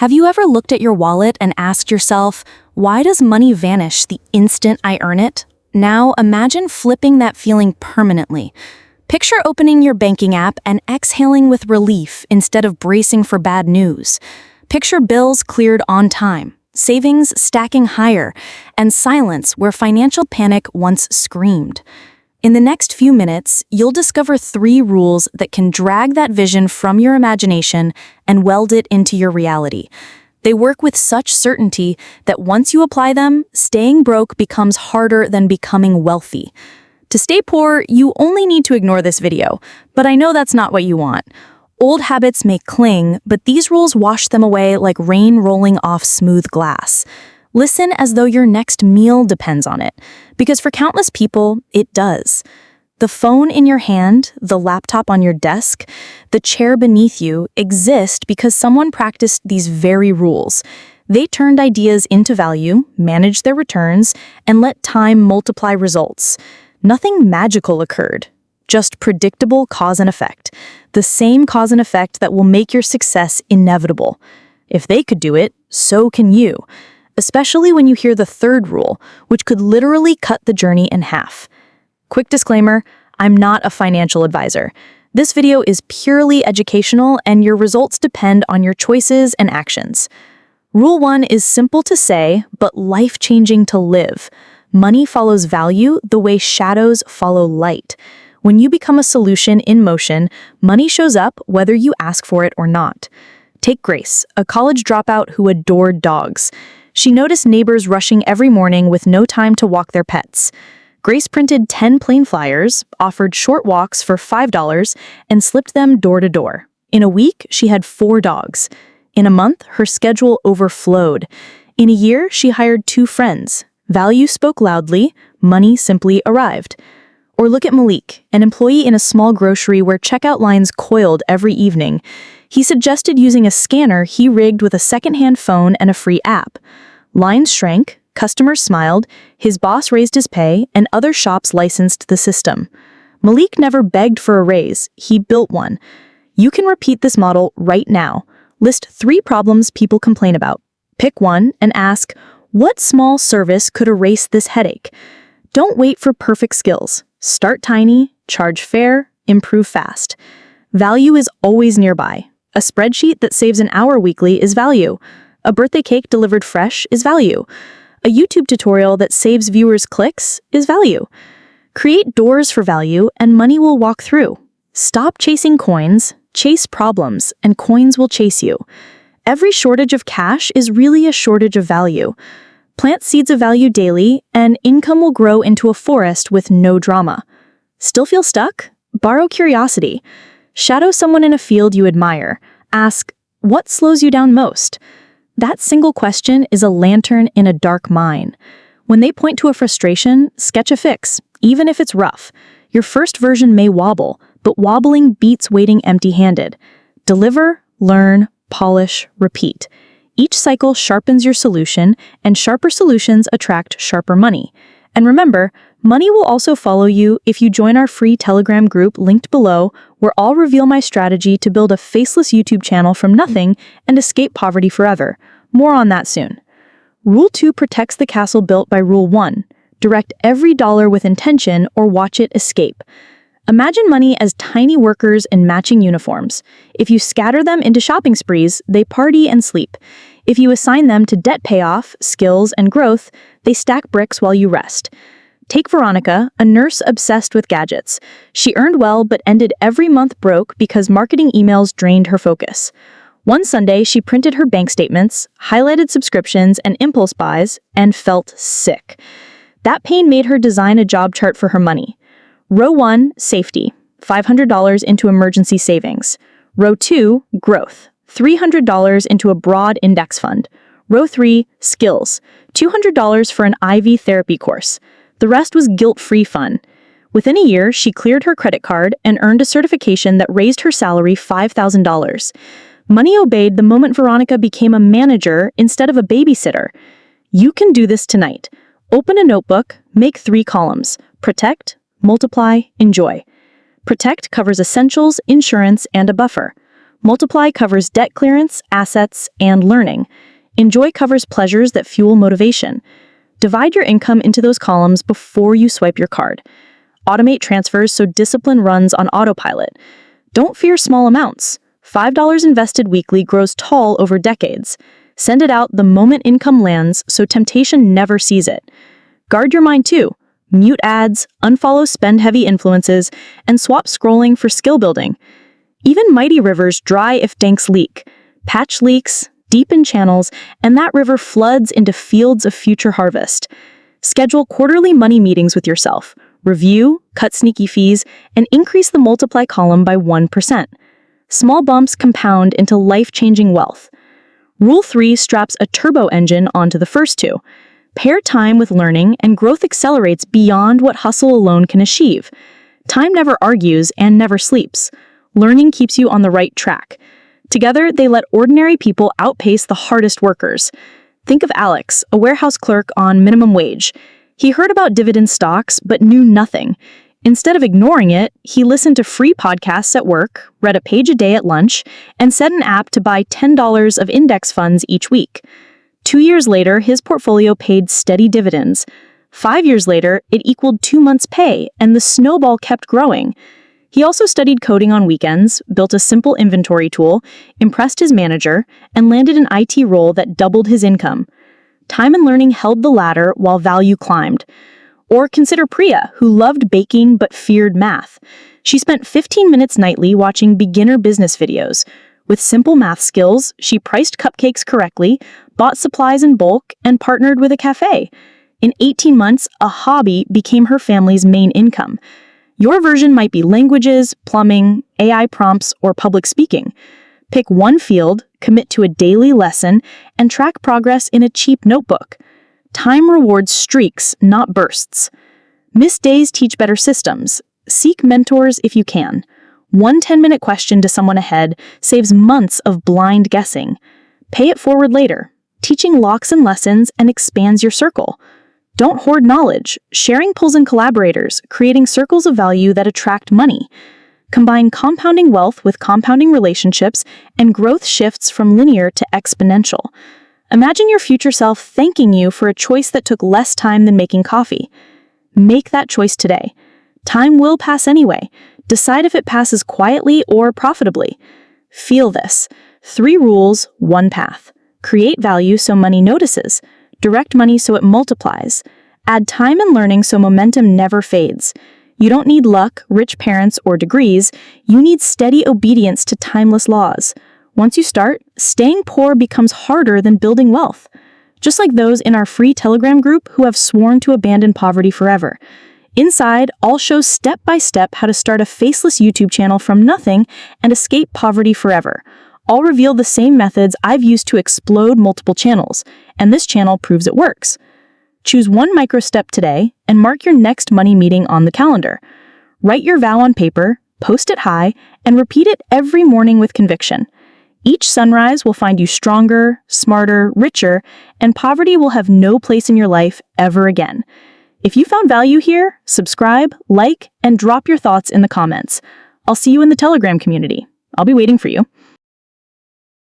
Have you ever looked at your wallet and asked yourself, why does money vanish the instant I earn it? Now imagine flipping that feeling permanently. Picture opening your banking app and exhaling with relief instead of bracing for bad news. Picture bills cleared on time, savings stacking higher, and silence where financial panic once screamed. In the next few minutes, you'll discover 3 rules that can drag that vision from your imagination and weld it into your reality. They work with such certainty that once you apply them, staying broke becomes harder than becoming wealthy. To stay poor, you only need to ignore this video, but I know that's not what you want. Old habits may cling, but these rules wash them away like rain rolling off smooth glass. Listen as though your next meal depends on it, because for countless people, it does. The phone in your hand, the laptop on your desk, the chair beneath you exist because someone practiced these very rules. They turned ideas into value, managed their returns, and let time multiply results. Nothing magical occurred, just predictable cause and effect. The same cause and effect that will make your success inevitable. If they could do it, so can you. Especially when you hear the 3rd rule, which could literally cut the journey in half. Quick disclaimer, I'm not a financial advisor. This video is purely educational and your results depend on your choices and actions. Rule 1 is simple to say, but life-changing to live. Money follows value the way shadows follow light. When you become a solution in motion, money shows up whether you ask for it or not. Take Grace, a college dropout who adored dogs. She noticed neighbors rushing every morning with no time to walk their pets. Grace printed 10 plain flyers, offered short walks for $5, and slipped them door to door. In a week, she had 4 dogs. In a month, her schedule overflowed. In a year, she hired 2 friends. Value spoke loudly, money simply arrived. Or look at Malik, an employee in a small grocery where checkout lines coiled every evening. He suggested using a scanner he rigged with a second-hand phone and a free app. Lines shrank, customers smiled, his boss raised his pay, and other shops licensed the system. Malik never begged for a raise, he built one. You can repeat this model right now. List 3 problems people complain about. Pick one and ask, what small service could erase this headache? Don't wait for perfect skills. Start tiny, charge fair, improve fast. Value is always nearby. A spreadsheet that saves an hour weekly is value. A birthday cake delivered fresh is value. A YouTube tutorial that saves viewers clicks is value. Create doors for value and money will walk through. Stop chasing coins, chase problems, and coins will chase you. Every shortage of cash is really a shortage of value. Plant seeds of value daily, and income will grow into a forest with no drama. Still feel stuck? Borrow curiosity. Shadow someone in a field you admire. Ask, what slows you down most? That single question is a lantern in a dark mine. When they point to a frustration, sketch a fix, even if it's rough. Your first version may wobble, but wobbling beats waiting empty-handed. Deliver, learn, polish, repeat. Each cycle sharpens your solution, and sharper solutions attract sharper money. And remember, money will also follow you if you join our free Telegram group linked below, where I'll reveal my strategy to build a faceless YouTube channel from nothing and escape poverty forever. More on that soon. Rule 2 protects the castle built by Rule 1. Direct every dollar with intention or watch it escape. Imagine money as tiny workers in matching uniforms. If you scatter them into shopping sprees, they party and sleep. If you assign them to debt payoff, skills, and growth, they stack bricks while you rest. Take Veronica, a nurse obsessed with gadgets. She earned well but ended every month broke because marketing emails drained her focus. One Sunday, she printed her bank statements, highlighted subscriptions and impulse buys, and felt sick. That pain made her design a job chart for her money. Row 1, safety, $500 into emergency savings. Row 2, growth, $300 into a broad index fund. Row 3, skills, $200 for an IV therapy course. The rest was guilt-free fun. Within a year, she cleared her credit card and earned a certification that raised her salary $5,000. Money obeyed the moment Veronica became a manager instead of a babysitter. You can do this tonight. Open a notebook, make 3 columns. Protect, multiply, enjoy. Protect covers essentials, insurance, and a buffer. Multiply covers debt clearance, assets, and learning. Enjoy covers pleasures that fuel motivation. Divide your income into those columns before you swipe your card. Automate transfers so discipline runs on autopilot. Don't fear small amounts. $5 invested weekly grows tall over decades. Send it out the moment income lands so temptation never sees it. Guard your mind too. Mute ads, unfollow spend-heavy influences, and swap scrolling for skill building. Even mighty rivers dry if danks leak. Patch leaks, deepen channels, and that river floods into fields of future harvest. Schedule quarterly money meetings with yourself. Review, cut sneaky fees, and increase the multiply column by 1%. Small bumps compound into life-changing wealth. Rule 3 straps a turbo engine onto the first two. Pair time with learning, and growth accelerates beyond what hustle alone can achieve. Time never argues and never sleeps. Learning keeps you on the right track. Together, they let ordinary people outpace the hardest workers. Think of Alex, a warehouse clerk on minimum wage. He heard about dividend stocks, but knew nothing. Instead of ignoring it, he listened to free podcasts at work, read a page a day at lunch, and set an app to buy $10 of index funds each week. 2 years later, his portfolio paid steady dividends. 5 years later, it equaled 2 months' pay, and the snowball kept growing. He also studied coding on weekends, built a simple inventory tool, impressed his manager, and landed an IT role that doubled his income. Time and learning held the ladder while value climbed. Or consider Priya, who loved baking but feared math. She spent 15 minutes nightly watching beginner business videos. With simple math skills, she priced cupcakes correctly, bought supplies in bulk, and partnered with a cafe. In 18 months, a hobby became her family's main income. Your version might be languages, plumbing, AI prompts, or public speaking. Pick one field, commit to a daily lesson, and track progress in a cheap notebook. Time rewards streaks, not bursts. Missed days teach better systems. Seek mentors if you can. One 10-minute question to someone ahead saves months of blind guessing. Pay it forward later. Teaching locks in lessons and expands your circle. Don't hoard knowledge. Sharing pulls in collaborators, creating circles of value that attract money. Combine compounding wealth with compounding relationships, and growth shifts from linear to exponential. Imagine your future self thanking you for a choice that took less time than making coffee. Make that choice today. Time will pass anyway. Decide if it passes quietly or profitably. Feel this. 3 rules, 1 path. Create value so money notices. Direct money so it multiplies. Add time and learning so momentum never fades. You don't need luck, rich parents, or degrees. You need steady obedience to timeless laws. Once you start, staying poor becomes harder than building wealth. Just like those in our free Telegram group who have sworn to abandon poverty forever. Inside, I'll show step by step how to start a faceless YouTube channel from nothing and escape poverty forever. I'll reveal the same methods I've used to explode multiple channels, and this channel proves it works. Choose one micro step today and mark your next money meeting on the calendar. Write your vow on paper, post it high, and repeat it every morning with conviction. Each sunrise will find you stronger, smarter, richer, and poverty will have no place in your life ever again. If you found value here, subscribe, like, and drop your thoughts in the comments. I'll see you in the Telegram community. I'll be waiting for you.